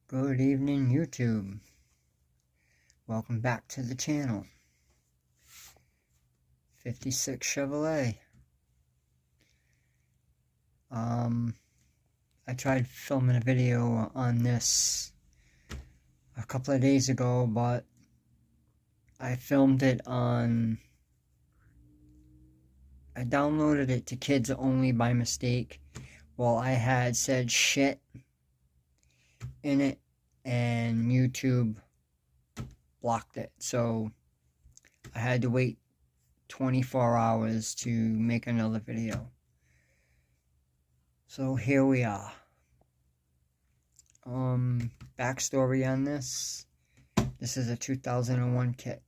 Good evening, YouTube. Welcome back to the channel. 56 Chevrolet. I tried filming a video on this a couple of days ago, but I filmed it on... I downloaded it to kids only by mistake. Well, I had said shit in it, and YouTube blocked it, so I had to wait 24 hours to make another video. So here we are. Backstory on this. This is a 2001 kit.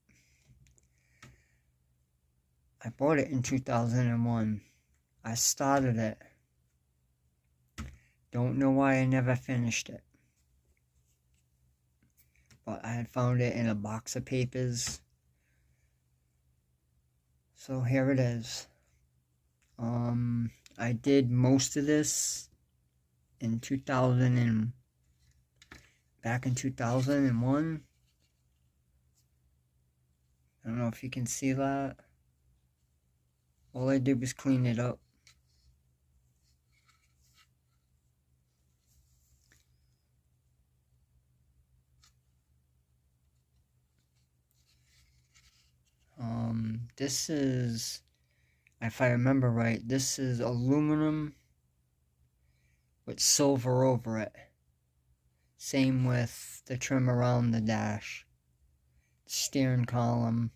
I bought it in 2001. I started it. Don't know why I never finished it. But I had found it in a box of papers. So here it is. I did most of this in back in 2001. I don't know if you can see that. All I did was clean it up. This is, if I remember right, this is aluminum with silver over it. Same with the trim around the dash. Steering column.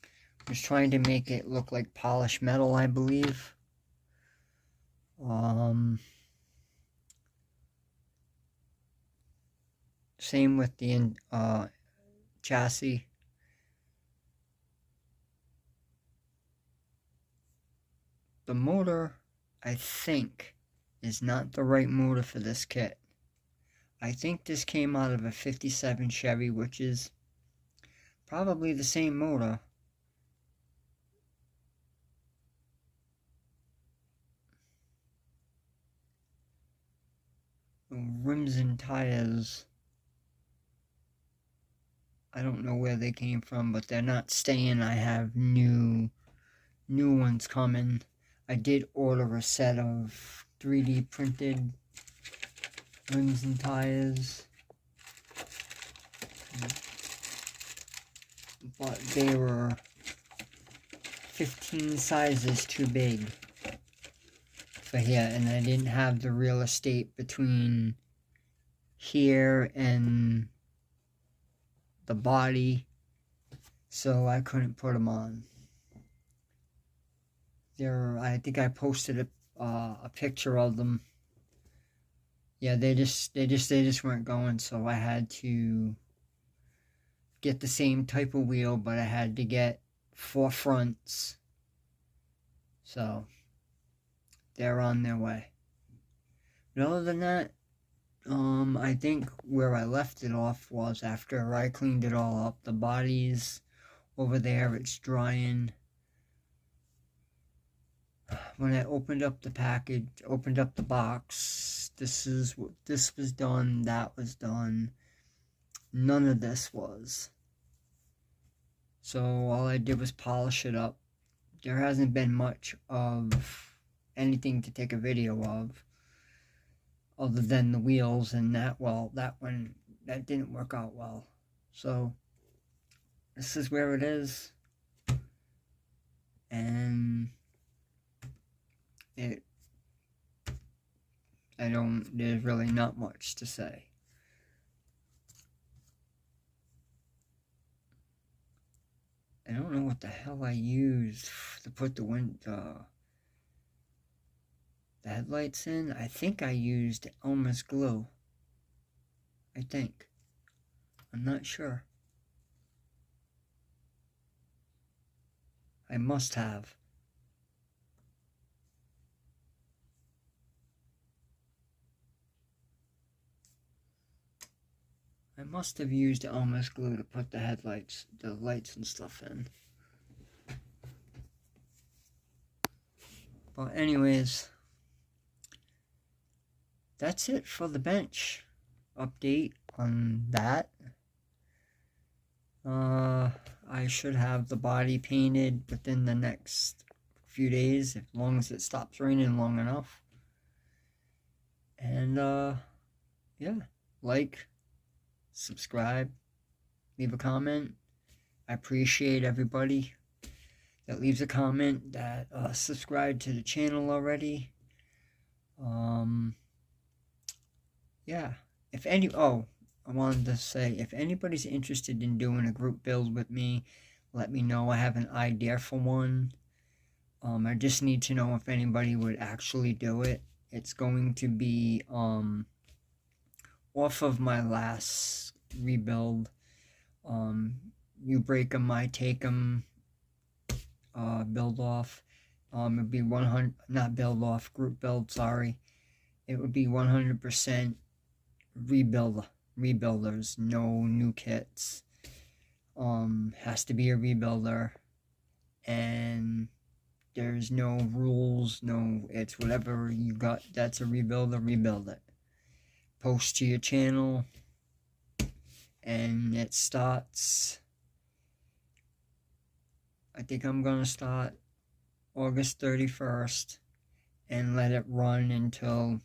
I was trying to make it look like polished metal, I believe. Same with the chassis. The motor, I think, is not the right motor for this kit. I think this came out of a 57 Chevy, which is probably the same motor. The rims and tires, I don't know where they came from, but they're not staying. I have new ones coming. I did order a set of 3D printed rims and tires, but they were 15 sizes too big for here, and I didn't have the real estate between here and the body, so I couldn't put them on. I think I posted a picture of them. Yeah, they just weren't going, so I had to get the same type of wheel, but I had to get 4 fronts. So they're on their way. But other than that, I think where I left it off was after I cleaned it all up. The body's over there, it's drying. When I opened up the package, opened up the box, this was done, that was done. None of this was. So all I did was polish it up. There hasn't been much of anything to take a video of, other than the wheels, and that didn't work out well. So this is where it is, and there's really not much to say. I don't know what the hell I used to put the headlights in. I think I used Elmer's glue. I think. I'm not sure. I must have. I must have used Elmer's glue to put the lights and stuff in. But anyways, that's it for the bench. update on that. I should have the body painted within the next few days, as long as it stops raining long enough. And yeah, like, subscribe, leave a comment. I appreciate everybody that leaves a comment, that subscribe to the channel already. Yeah, I wanted to say, if anybody's interested in doing a group build with me, let me know. I have an idea for one. I just need to know if anybody would actually do it. It's going to be off of my last rebuild. You break them, I take them. Build off. It'd be 100, not build off, group build. Sorry, it would be 100% rebuilders, no new kits. Has to be a rebuilder, and there's no rules, no, it's whatever you got that's a rebuilder, rebuild it. Post to your channel, and it starts, I think I'm gonna start August 31st and let it run until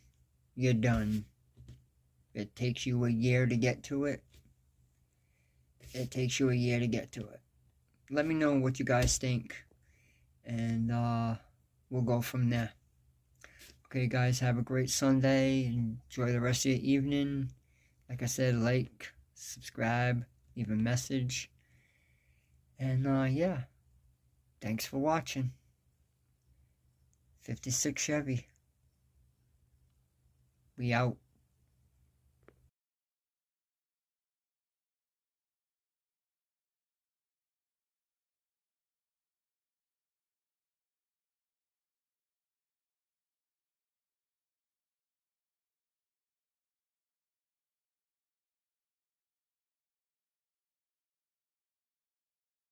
you're done. It takes you a year to get to it. It takes you a year to get to it. Let me know what you guys think, and we'll go from there. Okay, guys, have a great Sunday. Enjoy the rest of your evening. Like I said, like, subscribe, leave a message. And yeah, thanks for watching. 56 Chevy. We out.